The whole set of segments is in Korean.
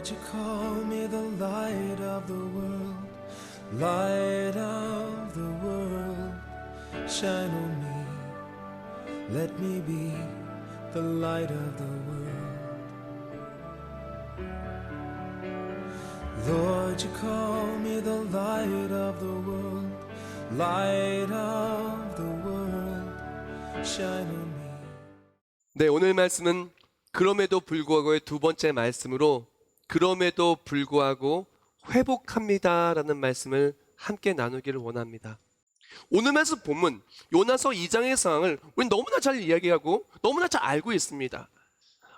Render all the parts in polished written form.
Lord, you call me the light of the world, light of the world, shine on me, let me be the light of the world. Lord, you call me the light of the world, light of the world, shine on me. 네, 오늘 말씀은 그럼에도 불구하고의 두 번째 말씀으로 그럼에도 불구하고 회복합니다라는 말씀을 함께 나누기를 원합니다. 오늘 말씀 본문 요나서 2장의 상황을 우리는 너무나 잘 이야기하고 너무나 잘 알고 있습니다.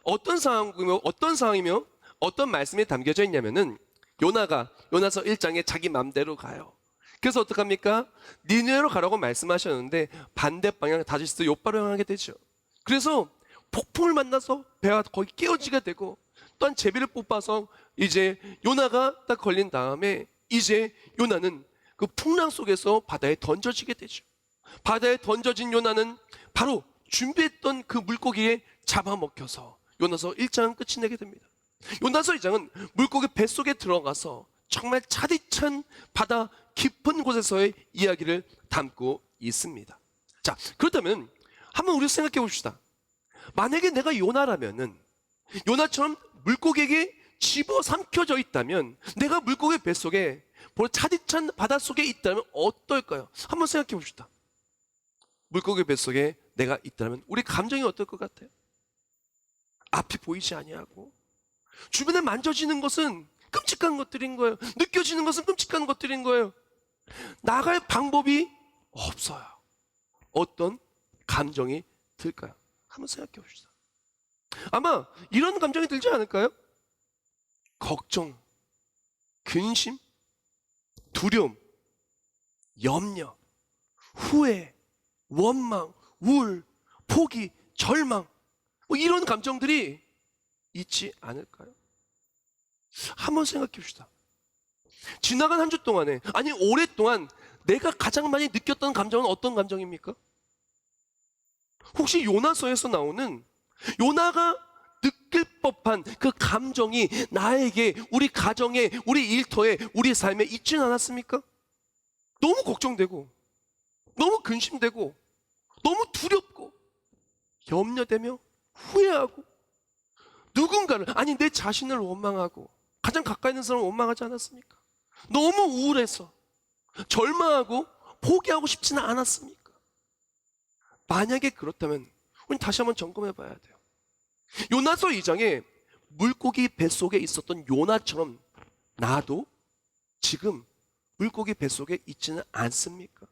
어떤 상황이며 어떤 말씀이 담겨져 있냐면은 요나가 요나서 1장에 자기 맘대로 가요. 그래서 어떡합니까? 니느웨로 가라고 말씀하셨는데 반대 방향 다시스 요바로 향하게 되죠. 그래서 폭풍을 만나서 배가 거의 깨어지게 되고 또한 제비를 뽑아서 이제 요나가 딱 걸린 다음에 이제 요나는 그 풍랑 속에서 바다에 던져지게 되죠. 바다에 던져진 요나는 바로 준비했던 그 물고기에 잡아먹혀서 요나서 1장은 끝이 내게 됩니다. 요나서 2장은 물고기 뱃속에 들어가서 정말 차디찬 바다 깊은 곳에서의 이야기를 담고 있습니다. 자, 그렇다면 한번 우리 생각해 봅시다. 만약에 내가 요나라면은 요나처럼 물고기에게 집어삼켜져 있다면 내가 물고기 뱃속에 차디찬 바닷속에 있다면 어떨까요? 한번 생각해 봅시다. 물고기 뱃속에 내가 있다면 우리 감정이 어떨 것 같아요? 앞이 보이지 아니하고 주변에 만져지는 것은 끔찍한 것들인 거예요. 느껴지는 것은 끔찍한 것들인 거예요. 나갈 방법이 없어요. 어떤 감정이 들까요? 한번 생각해 봅시다. 아마 이런 감정이 들지 않을까요? 걱정, 근심, 두려움, 염려, 후회, 원망, 우울, 포기, 절망, 이런 감정들이 있지 않을까요? 한번 생각해 봅시다. 지나간 한 주 동안에, 아니 오랫동안 내가 가장 많이 느꼈던 감정은 어떤 감정입니까? 혹시 요나서에서 나오는 요나가 느낄 법한 그 감정이 나에게, 우리 가정에, 우리 일터에, 우리 삶에 있지는 않았습니까? 너무 걱정되고, 너무 근심되고, 너무 두렵고, 염려되며 후회하고, 누군가를, 아니 내 자신을 원망하고, 가장 가까이 있는 사람을 원망하지 않았습니까? 너무 우울해서 절망하고 포기하고 싶지는 않았습니까? 만약에 그렇다면 우리 다시 한번 점검해 봐야 돼요. 요나서 2장에 물고기 뱃속에 있었던 요나처럼 나도 지금 물고기 뱃속에 있지는 않습니까?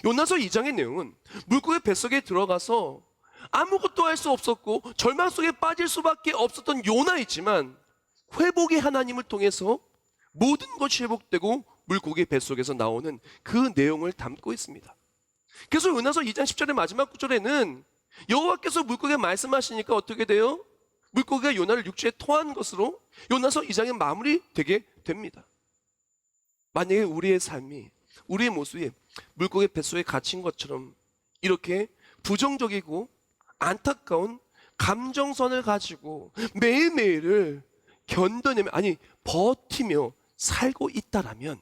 요나서 2장의 내용은 물고기 뱃속에 들어가서 아무것도 할 수 없었고 절망 속에 빠질 수밖에 없었던 요나이지만 회복의 하나님을 통해서 모든 것이 회복되고 물고기 뱃속에서 나오는 그 내용을 담고 있습니다. 그래서 요나서 2장 10절의 마지막 구절에는 여호와께서 물고기에 말씀하시니까 어떻게 돼요? 물고기가 요나를 육지에 토한 것으로 요나서 2장의 마무리되게 됩니다. 만약에 우리의 삶이, 우리의 모습이 물고기 뱃속에 갇힌 것처럼 이렇게 부정적이고 안타까운 감정선을 가지고 매일매일을 견뎌내며, 아니 버티며 살고 있다라면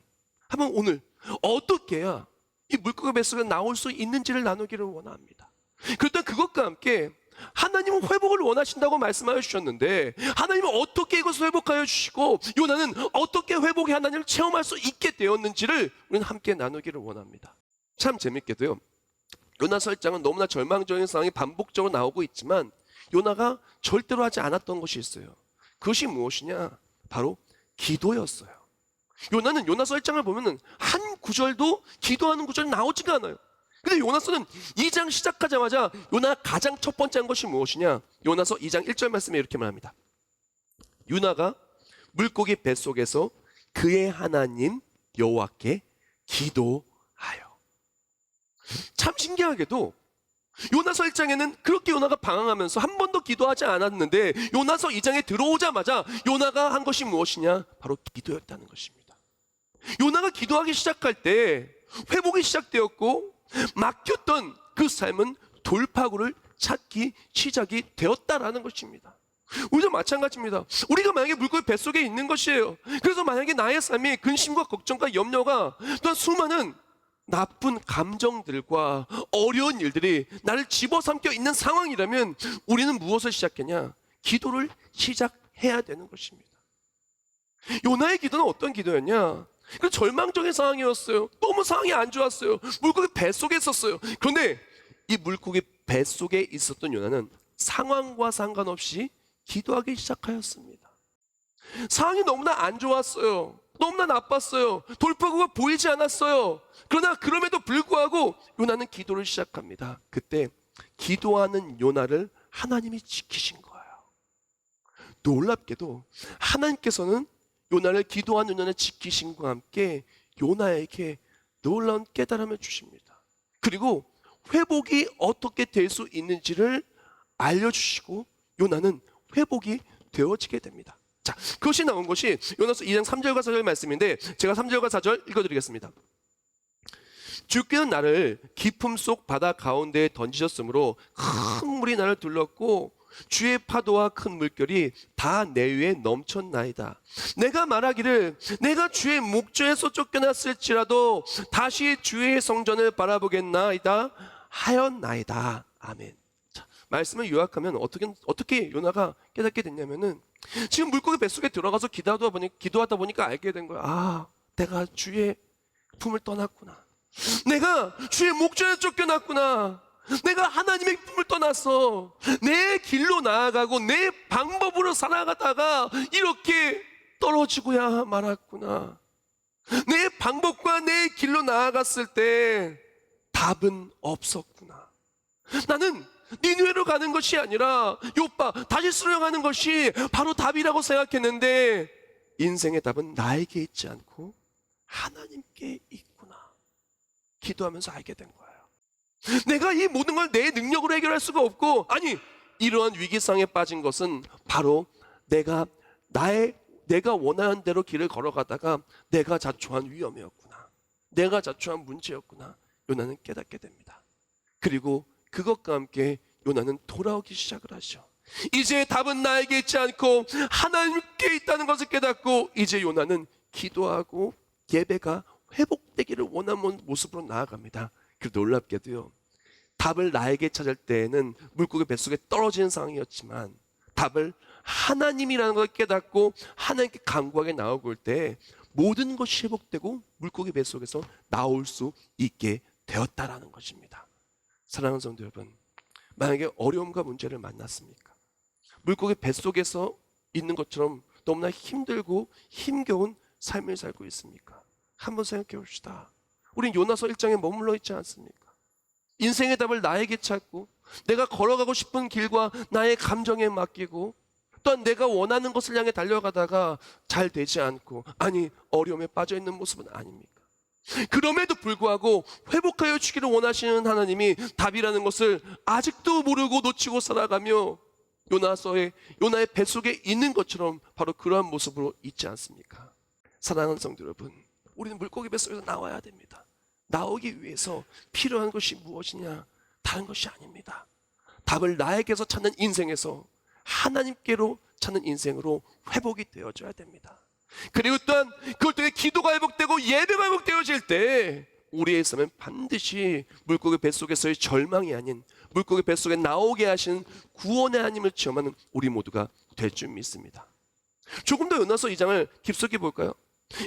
한번 오늘 어떻게 해야 이 물고기 뱃속에 나올 수 있는지를 나누기를 원합니다. 그렇다면 그것과 함께 하나님은 회복을 원하신다고 말씀하여 주셨는데 하나님은 어떻게 이것을 회복하여 주시고 요나는 어떻게 회복의 하나님을 체험할 수 있게 되었는지를 우리는 함께 나누기를 원합니다. 참 재밌게도요, 요나서 1장은 너무나 절망적인 상황이 반복적으로 나오고 있지만 요나가 절대로 하지 않았던 것이 있어요. 그것이 무엇이냐? 바로 기도였어요. 요나는 요나서 1장을 보면은 한 구절도 기도하는 구절이 나오지가 않아요. 근데 요나서는 2장 시작하자마자 요나가 가장 첫 번째 한 것이 무엇이냐? 요나서 2장 1절 말씀에 이렇게 말합니다. 요나가 물고기 뱃속에서 그의 하나님 여호와께 기도하여. 참 신기하게도 요나서 1장에는 그렇게 요나가 방황하면서 한 번도 기도하지 않았는데 요나서 2장에 들어오자마자 요나가 한 것이 무엇이냐? 바로 기도였다는 것입니다. 요나가 기도하기 시작할 때 회복이 시작되었고 막혔던 그 삶은 돌파구를 찾기 시작이 되었다라는 것입니다. 우리도 마찬가지입니다. 우리가 만약에 물고기 뱃속에 있는 것이에요. 그래서 만약에 나의 삶이 근심과 걱정과 염려가 또한 수많은 나쁜 감정들과 어려운 일들이 나를 집어삼켜 있는 상황이라면 우리는 무엇을 시작했냐? 기도를 시작해야 되는 것입니다. 요나의 기도는 어떤 기도였냐? 그 절망적인 상황이었어요. 너무 상황이 안 좋았어요. 물고기 뱃속에 있었어요. 그런데 이 물고기 뱃속에 있었던 요나는 상황과 상관없이 기도하기 시작하였습니다. 상황이 너무나 안 좋았어요. 너무나 나빴어요. 돌파구가 보이지 않았어요. 그러나 그럼에도 불구하고 요나는 기도를 시작합니다. 그때 기도하는 요나를 하나님이 지키신 거예요. 놀랍게도 하나님께서는 요나를 기도하는 요나를 지키심과 함께 요나에게 놀라운 깨달음을 주십니다. 그리고 회복이 어떻게 될 수 있는지를 알려주시고 요나는 회복이 되어지게 됩니다. 자, 그것이 나온 것이 요나서 2장 3절과 4절 말씀인데 제가 3절과 4절 읽어드리겠습니다. 주께는 나를 깊음 속 바다 가운데에 던지셨으므로 큰 물이 나를 둘렀고 주의 파도와 큰 물결이 다 내 위에 넘쳤나이다. 내가 말하기를 내가 주의 목전에서 쫓겨났을지라도 다시 주의 성전을 바라보겠나이다 하였나이다. 아멘. 자, 말씀을 요약하면 어떻게 요나가 깨닫게 됐냐면은 지금 물고기 뱃속에 들어가서 기도하다 보니까 알게 된 거야. 아, 내가 주의 품을 떠났구나. 내가 주의 목전에 쫓겨났구나. 내가 하나님의 품을 떠났어. 내 길로 나아가고 내 방법으로 살아가다가 이렇게 떨어지고야 말았구나. 내 방법과 내 길로 나아갔을 때 답은 없었구나. 나는 니느웨로 가는 것이 아니라 요빠 다시스로 가는 것이 바로 답이라고 생각했는데 인생의 답은 나에게 있지 않고 하나님께 있구나. 기도하면서 알게 된 거예요. 내가 이 모든 걸 내 능력으로 해결할 수가 없고, 아니 이러한 위기상에 빠진 것은 바로 내가 원하는 대로 길을 걸어가다가 내가 자초한 위험이었구나. 내가 자초한 문제였구나. 요나는 깨닫게 됩니다. 그리고 그것과 함께 요나는 돌아오기 시작을 하죠. 이제 답은 나에게 있지 않고 하나님께 있다는 것을 깨닫고 이제 요나는 기도하고 예배가 회복되기를 원하는 모습으로 나아갑니다. 그리고 놀랍게도요, 답을 나에게 찾을 때에는 물고기 뱃속에 떨어지는 상황이었지만 답을 하나님이라는 걸 깨닫고 하나님께 간구하게 나오고 올 때 모든 것이 회복되고 물고기 뱃속에서 나올 수 있게 되었다라는 것입니다. 사랑하는 성도 여러분, 만약에 어려움과 문제를 만났습니까? 물고기 뱃속에서 있는 것처럼 너무나 힘들고 힘겨운 삶을 살고 있습니까? 한번 생각해 봅시다. 우린 요나서 1장에 머물러 있지 않습니까? 인생의 답을 나에게 찾고 내가 걸어가고 싶은 길과 나의 감정에 맡기고 또한 내가 원하는 것을 향해 달려가다가 잘 되지 않고, 아니 어려움에 빠져 있는 모습은 아닙니까? 그럼에도 불구하고 회복하여 주기를 원하시는 하나님이 답이라는 것을 아직도 모르고 놓치고 살아가며 요나의 뱃속에 있는 것처럼 바로 그러한 모습으로 있지 않습니까? 사랑하는 성도 여러분, 우리는 물고기 뱃속에서 나와야 됩니다. 나오기 위해서 필요한 것이 무엇이냐? 다른 것이 아닙니다. 답을 나에게서 찾는 인생에서 하나님께로 찾는 인생으로 회복이 되어져야 됩니다. 그리고 또한 그걸 통해 기도가 회복되고 예배가 회복되어질 때 우리의 삶은 반드시 물고기 뱃속에서의 절망이 아닌 물고기 뱃속에 나오게 하신 구원의 하나님을 체험하는 우리 모두가 될 줄 믿습니다. 조금 더 요나서 2장을 깊숙이 볼까요?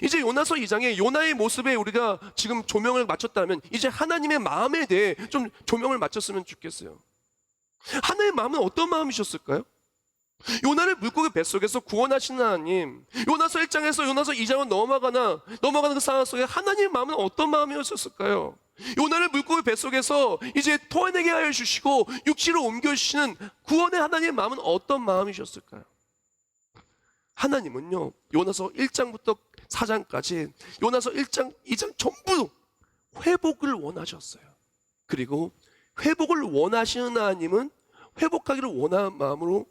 이제 요나서 2장에 요나의 모습에 우리가 지금 조명을 맞췄다면 이제 하나님의 마음에 대해 좀 조명을 맞췄으면 좋겠어요. 하나님의 마음은 어떤 마음이셨을까요? 요나를 물고기 뱃속에서 구원하시는 하나님, 요나서 1장에서 요나서 2장은 넘어가는 그 상황 속에 하나님의 마음은 어떤 마음이었을까요? 요나를 물고기 뱃속에서 이제 토해내게 하여 주시고 육지로 옮겨주시는 구원의 하나님의 마음은 어떤 마음이셨을까요? 하나님은요, 요나서 1장부터 4장까지 요나서 1장, 2장 전부 회복을 원하셨어요. 그리고 회복을 원하시는 하나님은 회복하기를 원하는 마음으로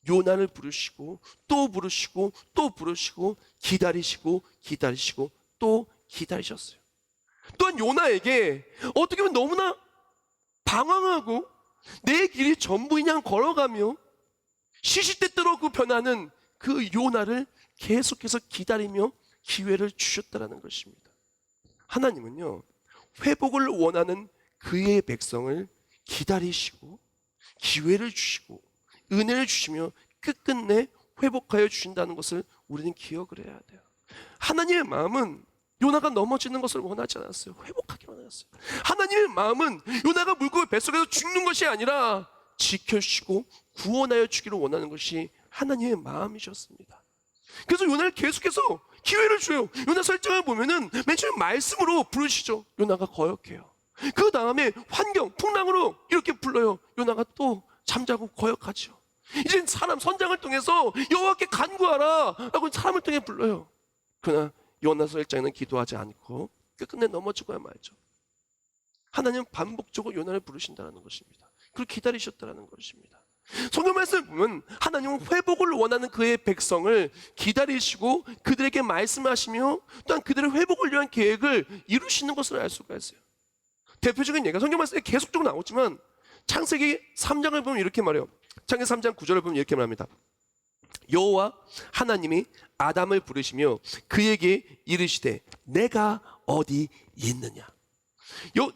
요나를 부르시고 또 부르시고 또 부르시고 기다리시고 또 기다리셨어요. 또한 요나에게 어떻게 보면 너무나 방황하고 내 길이 전부이냐 걸어가며 시시때때로 그 변하는 그 요나를 계속해서 기다리며 기회를 주셨다라는 것입니다. 하나님은요, 회복을 원하는 그의 백성을 기다리시고 기회를 주시고 은혜를 주시며 끝끝내 회복하여 주신다는 것을 우리는 기억을 해야 돼요. 하나님의 마음은 요나가 넘어지는 것을 원하지 않았어요. 회복하기 원하셨어요. 하나님의 마음은 요나가 물고기 뱃속에서 죽는 것이 아니라 지켜주시고 구원하여 주기를 원하는 것이 하나님의 마음이셨습니다. 그래서 요나를 계속해서 기회를 줘요. 요나 설정을 보면은 맨 처음 말씀으로 부르시죠. 요나가 거역해요. 그 다음에 환경, 풍랑으로 이렇게 불러요. 요나가 또 잠자고 거역하죠. 이제 사람 선장을 통해서 여호와께 간구하라 라고 사람을 통해 불러요. 그러나 요나서 1장에는 기도하지 않고 끝끝내 넘어지고야 말죠. 하나님은 반복적으로 요나를 부르신다는 것입니다. 그리고 기다리셨다는 것입니다. 성경 말씀을 보면 하나님은 회복을 원하는 그의 백성을 기다리시고 그들에게 말씀하시며 또한 그들의 회복을 위한 계획을 이루시는 것을 알 수가 있어요. 대표적인 예가 성경 말씀에 계속적으로 나오지만 창세기 3장을 보면 이렇게 말해요. 창세기 3장 9절을 보면 이렇게 말합니다. 여호와 하나님이 아담을 부르시며 그에게 이르시되 내가 어디 있느냐.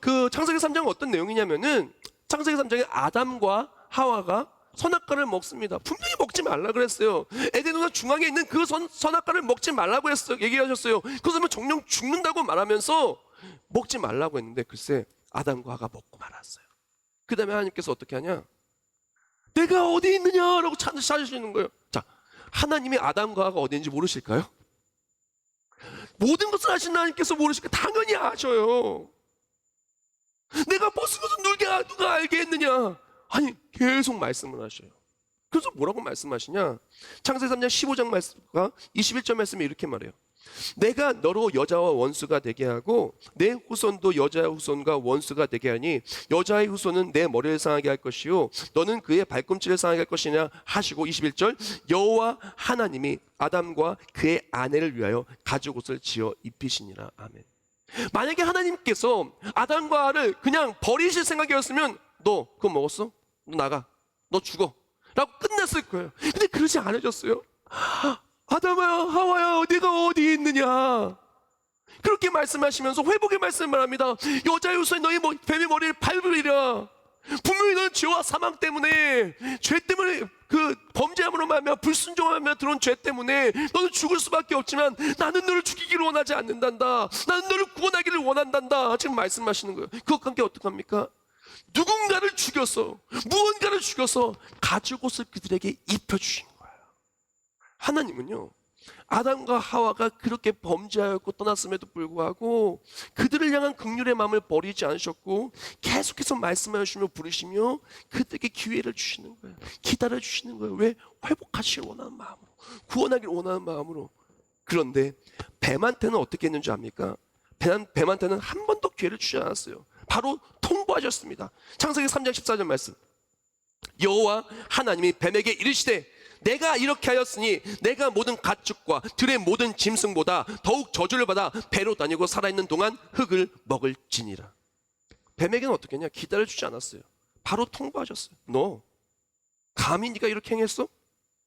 그 창세기 3장은 어떤 내용이냐면은 창세기 3장에 아담과 하와가 선악과를 먹습니다. 분명히 먹지 말라 그랬어요. 에덴동산 중앙에 있는 그 선악과를 먹지 말라고 했어요. 얘기하셨어요. 그것은 정령 죽는다고 말하면서 먹지 말라고 했는데 글쎄 아담과 하와가 먹고 말았어요. 그 다음에 하나님께서 어떻게 하냐? 내가 어디 있느냐라고 찾으시는 거예요. 자, 하나님이 아담과 하와가 어디 있는지 모르실까요? 모든 것을 아시는 하나님께서 모르실까요? 당연히 아셔요. 내가 벗은 것은 누가 알게 했느냐? 아니 계속 말씀을 하셔요. 그래서 뭐라고 말씀하시냐? 창세기 3장 15장 말씀과 21절 말씀에 이렇게 말해요. 내가 너로 여자와 원수가 되게 하고 내 후손도 여자의 후손과 원수가 되게 하니 여자의 후손은 내 머리를 상하게 할 것이요 너는 그의 발꿈치를 상하게 할 것이냐 하시고 21절 여호와 하나님이 아담과 그의 아내를 위하여 가죽옷을 지어 입히시니라. 아멘. 만약에 하나님께서 아담과 하와를 그냥 버리실 생각이었으면 너 그거 먹었어? 너 나가. 너 죽어. 라고 끝났을 거예요. 근데 그러지 않으셨어요. 아담아 하와야 네가 어디 있느냐. 그렇게 말씀하시면서 회복의 말씀을 합니다. 여자의 후손이 너희 뱀의 머리를 밟으리라. 분명히 너는 죄와 사망 때문에 죄 때문에 그 범죄함으로 말하며 불순종하며 들어온 죄 때문에 너는 죽을 수밖에 없지만 나는 너를 죽이기를 원하지 않는단다. 나는 너를 구원하기를 원한단다. 지금 말씀하시는 거예요. 그것과 함께 어떡합니까? 누군가를 죽여서 무언가를 죽여서 가죽옷을 그들에게 입혀주신 거예요. 하나님은요 아담과 하와가 그렇게 범죄하였고 떠났음에도 불구하고 그들을 향한 긍휼의 마음을 버리지 않으셨고 계속해서 말씀하여 주시며 부르시며 그들에게 기회를 주시는 거예요. 기다려 주시는 거예요. 왜? 회복하시길 원하는 마음으로, 구원하기를 원하는 마음으로. 그런데 뱀한테는 어떻게 했는지 압니까? 뱀한테는 한 번도 기회를 주지 않았어요. 바로 통보하셨습니다. 창세기 3장 14절 말씀. 여호와 하나님이 뱀에게 이르시되 내가 이렇게 하였으니 내가 모든 가축과 들의 모든 짐승보다 더욱 저주를 받아 배로 다니고 살아있는 동안 흙을 먹을지니라. 뱀에게는 어떻게 했냐? 기다려주지 않았어요. 바로 통보하셨어요. 너 감히 네가 이렇게 행했어?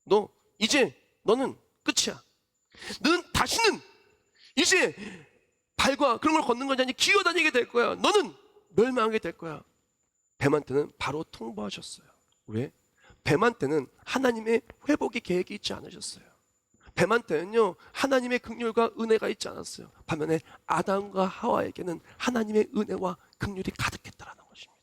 너 이제 너는 끝이야. 너는 다시는 이제 발과 그런 걸 걷는 것이 아니라 기어다니게 될 거야. 너는 멸망하게 될 거야. 뱀한테는 바로 통보하셨어요. 왜? 뱀한테는 하나님의 회복의 계획이 있지 않으셨어요. 뱀한테는요 하나님의 긍휼과 은혜가 있지 않았어요. 반면에 아담과 하와에게는 하나님의 은혜와 긍휼이 가득했다라는 것입니다.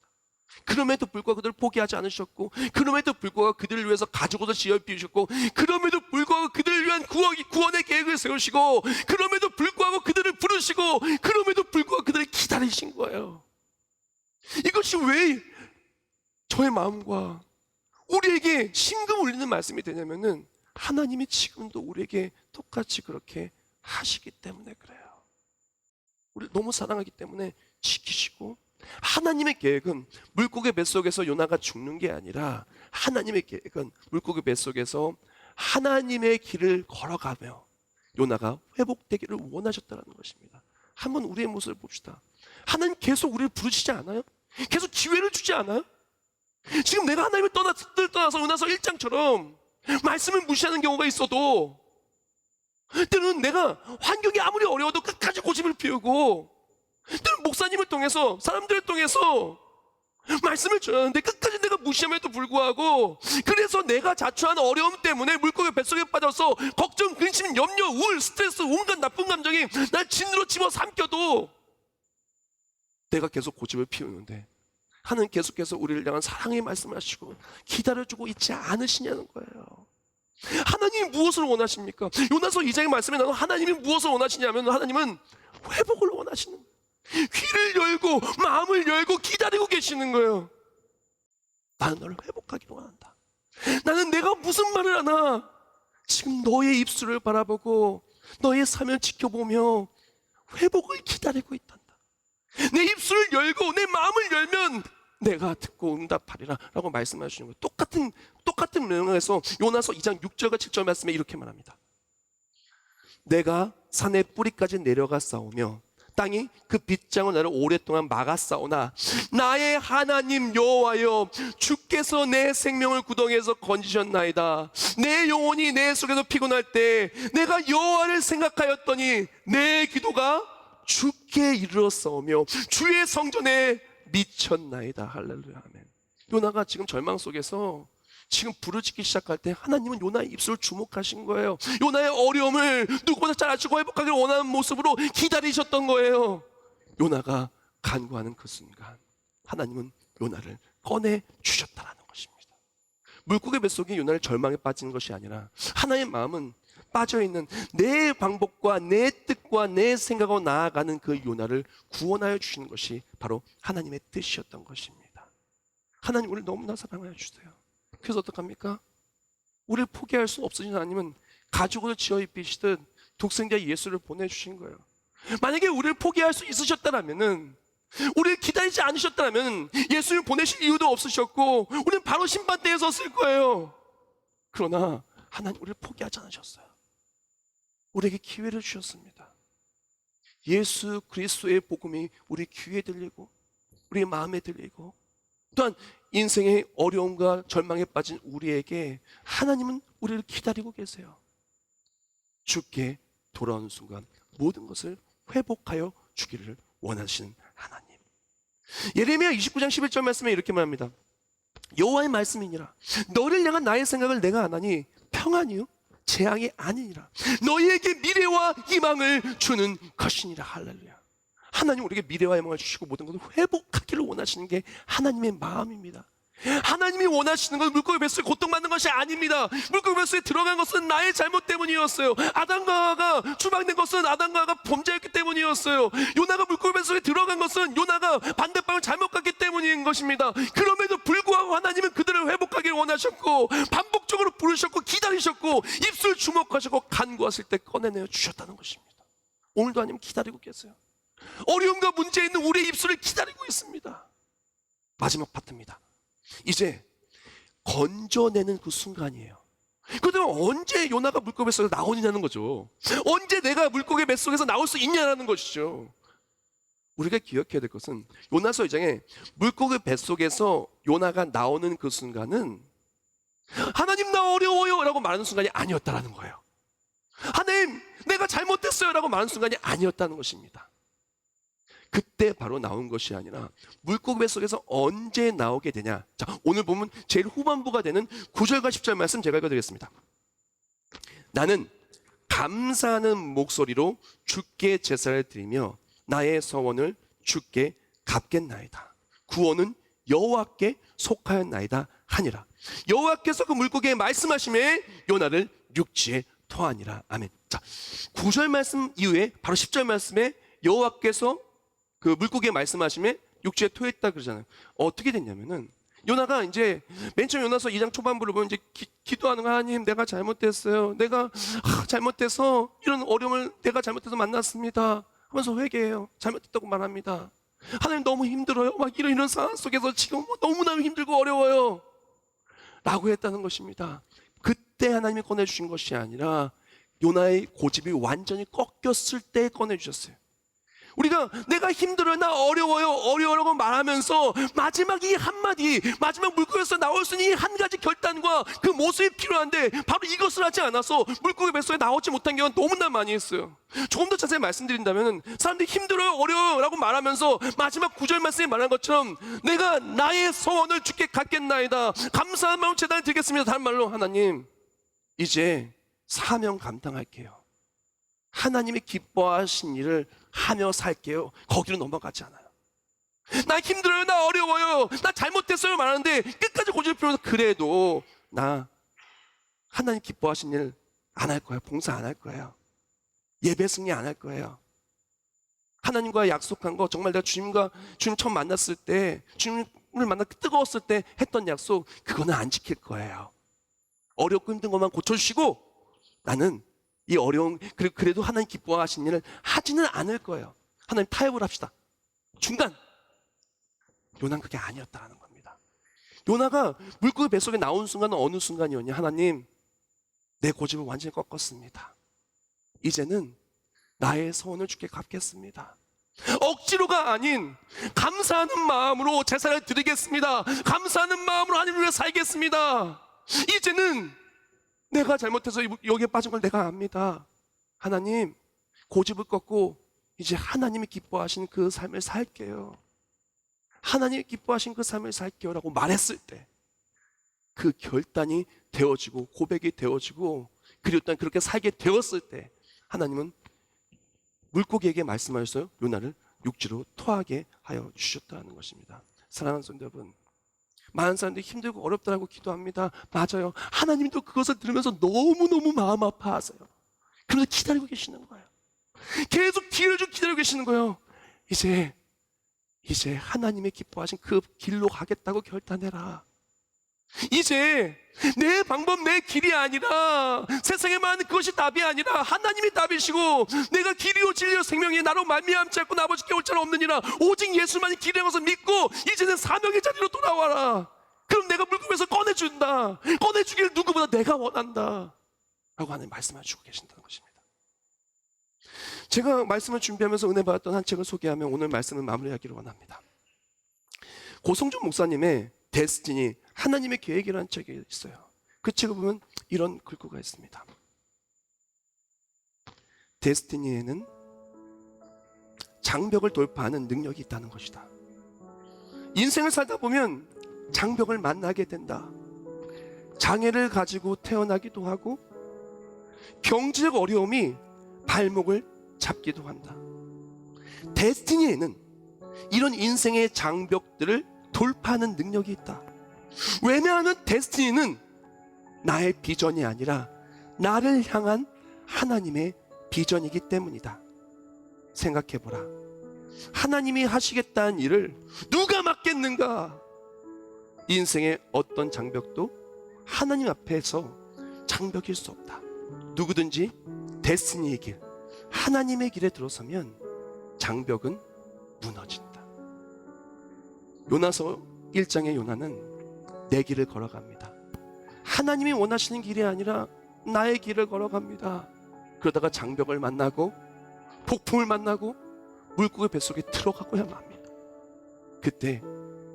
그럼에도 불구하고 그들을 포기하지 않으셨고 그럼에도 불구하고 그들을 위해서 가죽옷을 지어 입히셨고 그럼에도 불구하고 그들을 위한 구원의 계획을 세우시고 그럼에도 불구하고 그들을 부르시고 그럼에도 불구하고 그들을 기다리신 거예요. 이것이 왜 저의 마음과 우리에게 심금 울리는 말씀이 되냐면은 하나님이 지금도 우리에게 똑같이 그렇게 하시기 때문에 그래요. 우리를 너무 사랑하기 때문에 지키시고 하나님의 계획은 물고기 뱃속에서 요나가 죽는 게 아니라 하나님의 계획은 물고기 뱃속에서 하나님의 길을 걸어가며 요나가 회복되기를 원하셨다는 것입니다. 한번 우리의 모습을 봅시다. 하나님 계속 우리를 부르시지 않아요? 계속 기회를 주지 않아요? 지금 내가 하나님을 떠나서 요나서 1장처럼 말씀을 무시하는 경우가 있어도, 때로는 내가 환경이 아무리 어려워도 끝까지 고집을 피우고, 때로는 목사님을 통해서, 사람들을 통해서 말씀을 전하는데 끝까지 내가 무시함에도 불구하고, 그래서 내가 자초한 어려움 때문에 물고기 뱃속에 빠져서 걱정, 근심, 염려, 우울, 스트레스, 온갖 나쁜 감정이 날 진으로 집어삼켜도 내가 계속 고집을 피우는데, 하나님 계속해서 우리를 향한 사랑의 말씀을 하시고 기다려주고 있지 않으시냐는 거예요. 하나님이 무엇을 원하십니까? 요나서 2장의 말씀에 나오는 하나님이 무엇을 원하시냐면, 하나님은 회복을 원하시는 거예요. 귀를 열고 마음을 열고 기다리고 계시는 거예요. 나는 너를 회복하기를 원한다. 나는 내가 무슨 말을 하나 지금 너의 입술을 바라보고 너의 삶을 지켜보며 회복을 기다리고 있단다. 내 입술을 열고 내 마음을 열면 내가 듣고 응답하리라 라고 말씀하시는 거예요. 똑같은 명령에서 요나서 2장 6절과 7절 말씀에 이렇게 말합니다. 내가 산의 뿌리까지 내려가 싸우며 땅이 그 빗장을 나를 오랫동안 막았사오나 나의 하나님 여호와여, 주께서 내 생명을 구덩이에서 건지셨나이다. 내 영혼이 내 속에서 피곤할 때 내가 여호와를 생각하였더니 내 기도가 주께 이르렀사오며 주의 성전에 미쳤나이다. 할렐루야, 아멘. 요나가 지금 절망 속에서 지금 부르짖기 시작할 때 하나님은 요나의 입술을 주목하신 거예요. 요나의 어려움을 누구보다 잘 아시고 회복하기를 원하는 모습으로 기다리셨던 거예요. 요나가 간구하는 그 순간 하나님은 요나를 꺼내 주셨다라는 것입니다. 물고기 뱃속에 요나를 절망에 빠지는 것이 아니라 하나님의 마음은 빠져있는 내 방법과 내 뜻과 내 생각으로 나아가는 그 요나를 구원하여 주시는 것이 바로 하나님의 뜻이었던 것입니다. 하나님 우리를 너무나 사랑하여 주세요. 그래서 어떡합니까? 우리를 포기할 수 없으신 하나님은 가죽으로 지어 입히시듯 독생자 예수를 보내주신 거예요. 만약에 우리를 포기할 수 있으셨다면, 우리를 기다리지 않으셨다면 예수를 보내실 이유도 없으셨고 우리는 바로 심판대에 섰을 거예요. 그러나 하나님 우리를 포기하지 않으셨어요. 우리에게 기회를 주셨습니다. 예수 그리스도의 복음이 우리 귀에 들리고 우리 마음에 들리고, 또한 인생의 어려움과 절망에 빠진 우리에게 하나님은 우리를 기다리고 계세요. 주께 돌아오는 순간 모든 것을 회복하여 주기를 원하시는 하나님. 예레미야 29장 11절 말씀에 이렇게 말합니다. 여호와의 말씀이니라. 너를 향한 나의 생각을 내가 아나니 평안이요 재앙이 아니니라. 너희에게 미래와 희망을 주는 것이니라. 할렐루야. 하나님 우리에게 미래와 희망을 주시고 모든 것을 회복하기를 원하시는 게 하나님의 마음입니다. 하나님이 원하시는 것은 물고기 뱃속에 고통받는 것이 아닙니다. 물고기 뱃속에 들어간 것은 나의 잘못 때문이었어요. 아담과 하와가 추방된 것은 아담과 하와가 범죄했기 때문이었어요. 요나가 물고기 뱃속에 들어간 것은 요나가 반대방을 잘못 갔기 때문인 것입니다. 그럼에도 불구하고 하나님은 그들을 회복하기를 원하셨고 반복적으로 부르셨고 기다리셨고 입술 주목하셨고 간구하실 때 꺼내내어 주셨다는 것입니다. 오늘도 하나님 기다리고 계세요. 어려움과 문제 있는 우리의 입술을 기다리고 있습니다. 마지막 파트입니다. 이제 건져내는 그 순간이에요. 그러면 언제 요나가 물고기 뱃속에서 나오느냐는 거죠. 언제 내가 물고기 뱃속에서 나올 수 있냐는 것이죠. 우리가 기억해야 될 것은 요나서 2장에 물고기 뱃속에서 요나가 나오는 그 순간은 하나님 나 어려워요 라고 말하는 순간이 아니었다는 거예요. 하나님 내가 잘못했어요 라고 말하는 순간이 아니었다는 것입니다. 그때 바로 나온 것이 아니라 물고기 뱃속에서 언제 나오게 되냐. 자, 오늘 보면 제일 후반부가 되는 9절과 10절 말씀 제가 읽어드리겠습니다. 나는 감사하는 목소리로 주께 제사를 드리며 나의 서원을 주께 갚겠나이다. 구원은 여호와께 속하였나이다 하니라. 여호와께서 그 물고기에 말씀하심에 요나를 육지에 토하니라. 아멘. 자, 9절 말씀 이후에 바로 10절 말씀에 여호와께서 그 물고기에 말씀하심에 육지에 토했다 그러잖아요. 어떻게 됐냐면은 요나가 이제 맨 처음 요나서 2장 초반부를 보면 이제 기도하는 거, 하나님 내가 잘못됐어요. 내가 잘못돼서 이런 어려움을 내가 잘못해서 만났습니다 하면서 회개해요. 잘못했다고 말합니다. 하나님 너무 힘들어요. 막 이런 상황 속에서 지금 너무나 힘들고 어려워요 라고 했다는 것입니다. 그때 하나님이 꺼내주신 것이 아니라 요나의 고집이 완전히 꺾였을 때 꺼내주셨어요. 우리가 내가 힘들어요, 나 어려워요, 어려워라고 말하면서 마지막 이 한마디, 마지막 물고기에서 나올 수 있는 이 한 가지 결단과 그 모습이 필요한데 바로 이것을 하지 않아서 물고기 뱃속에 나오지 못한 경우는 너무나 많이 있어요. 조금 더 자세히 말씀드린다면 사람들이 힘들어요, 어려워요 라고 말하면서 마지막 구절 말씀에 말한 것처럼 내가 나의 소원을 주께 갚겠나이다, 감사한 마음 제단에 드리겠습니다. 다른 말로 하나님 이제 사명 감당할게요, 하나님이 기뻐하신 일을 하며 살게요, 거기로 넘어가지 않아요. 나 힘들어요, 나 어려워요, 나 잘못됐어요 말하는데 끝까지 고집피면서 그래도 나 하나님 기뻐하신 일 안 할 거예요, 봉사 안 할 거예요, 예배 승리 안 할 거예요. 하나님과 약속한 거, 정말 내가 주님 처음 만났을 때, 주님을 만나 뜨거웠을 때 했던 약속, 그거는 안 지킬 거예요. 어렵고 힘든 것만 고쳐주시고 나는 이 어려운, 그래도 하나님 기뻐하신 일을 하지는 않을 거예요. 하나님 타협을 합시다. 중간. 요나는 그게 아니었다는 겁니다. 요나가 물고기 뱃속에 나온 순간은 어느 순간이었냐? 하나님, 내 고집을 완전히 꺾었습니다. 이제는 나의 소원을 주께 갚겠습니다. 억지로가 아닌 감사하는 마음으로 제사를 드리겠습니다. 감사하는 마음으로 하나님을 위해 살겠습니다. 이제는 내가 잘못해서 여기에 빠진 걸 내가 압니다. 하나님, 고집을 꺾고 이제 하나님이 기뻐하신 그 삶을 살게요, 하나님이 기뻐하신 그 삶을 살게요 라고 말했을 때 그 결단이 되어지고 고백이 되어지고 그리고 또 그렇게 살게 되었을 때 하나님은 물고기에게 말씀하셨어요. 요나를 육지로 토하게 하여 주셨다는 것입니다. 사랑하는 성도 여러분, 많은 사람들이 힘들고 어렵다고 기도합니다. 맞아요. 하나님도 그것을 들으면서 너무너무 마음 아파하세요. 그래서 기다리고 계시는 거예요. 계속 기회를 주고 기다리고 계시는 거예요. 이제 하나님의 기뻐하신 그 길로 가겠다고 결단해라. 이제 내 방법, 내 길이 아니라, 세상에 많은 그것이 답이 아니라 하나님이 답이시고 내가 길이요 진리요 생명이 나로 말미암지 않고 아버지께 올 자는 없느니라, 오직 예수만이 길이라는 것을 믿고 이제는 사명의 자리로 돌아와라. 그럼 내가 물고기에서 꺼내준다. 꺼내주기를 누구보다 내가 원한다 라고 하나님 말씀을 주고 계신다는 것입니다. 제가 말씀을 준비하면서 은혜 받았던 한 책을 소개하며 오늘 말씀을 마무리하기를 원합니다. 고성준 목사님의 데스티니, 하나님의 계획이라는 책이 있어요. 그 책을 보면 이런 글귀가 있습니다. 데스티니에는 장벽을 돌파하는 능력이 있다는 것이다. 인생을 살다 보면 장벽을 만나게 된다. 장애를 가지고 태어나기도 하고 경제적 어려움이 발목을 잡기도 한다. 데스티니에는 이런 인생의 장벽들을 돌파하는 능력이 있다. 왜냐하면 데스티니는 나의 비전이 아니라 나를 향한 하나님의 비전이기 때문이다. 생각해보라. 하나님이 하시겠다는 일을 누가 막겠는가? 인생의 어떤 장벽도 하나님 앞에서 장벽일 수 없다. 누구든지 데스티니의 길, 하나님의 길에 들어서면 장벽은 무너진다. 요나서 1장의 요나는 내 길을 걸어갑니다. 하나님이 원하시는 길이 아니라 나의 길을 걸어갑니다. 그러다가 장벽을 만나고 폭풍을 만나고 물고기 뱃속에 들어가고야 맙니다. 그때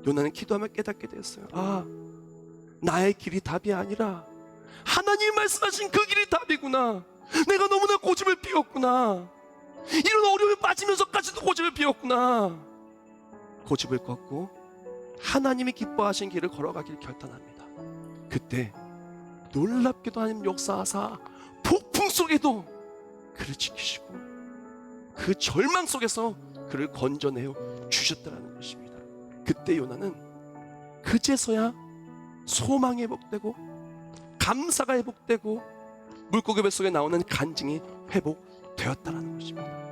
요나는 기도하며 깨닫게 됐어요. 아, 나의 길이 답이 아니라 하나님이 말씀하신 그 길이 답이구나. 내가 너무나 고집을 피웠구나. 이런 어려움에 빠지면서까지도 고집을 피웠구나. 고집을 꺾고 하나님이 기뻐하신 길을 걸어가길 결단합니다. 그때 놀랍게도 하나님 역사하사 폭풍 속에도 그를 지키시고 그 절망 속에서 그를 건져내어 주셨다는 것입니다. 그때 요나는 그제서야 소망이 회복되고 감사가 회복되고 물고기 뱃속에 나오는 간증이 회복되었다는 것입니다.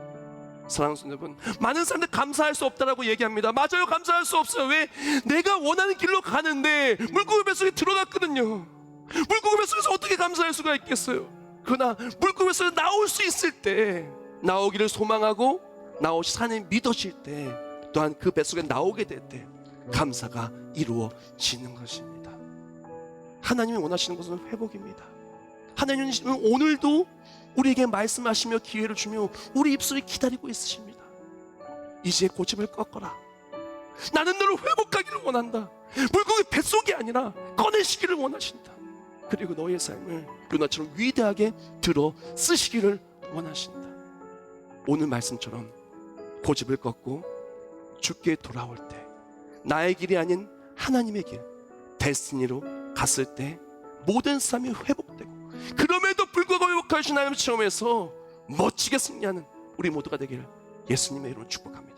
사랑하는 성도 여러분, 많은 사람들 감사할 수 없다라고 얘기합니다. 맞아요, 감사할 수 없어요. 왜? 내가 원하는 길로 가는데 물고기 뱃속에 들어갔거든요. 물고기 뱃속에서 어떻게 감사할 수가 있겠어요? 그러나 물고기 뱃속에 나올 수 있을 때, 나오기를 소망하고 나오시 하나님 믿으실 때, 또한 그 뱃속에 나오게 될 때 감사가 이루어지는 것입니다. 하나님이 원하시는 것은 회복입니다. 하나님은 오늘도 우리에게 말씀하시며 기회를 주며 우리 입술이 기다리고 있으십니다. 이제 고집을 꺾어라. 나는 너를 회복하기를 원한다. 물고기 뱃속이 아니라 꺼내시기를 원하신다. 그리고 너의 삶을 요나처럼 위대하게 들어 쓰시기를 원하신다. 오늘 말씀처럼 고집을 꺾고 주께 돌아올 때 나의 길이 아닌 하나님의 길, 데스티니로 갔을 때 모든 삶이 회복되고 그럼에도 불구하고 회복하신 하나님을 체험해서 멋지게 승리하는 우리 모두가 되기를 예수님의 이름으로 축복합니다.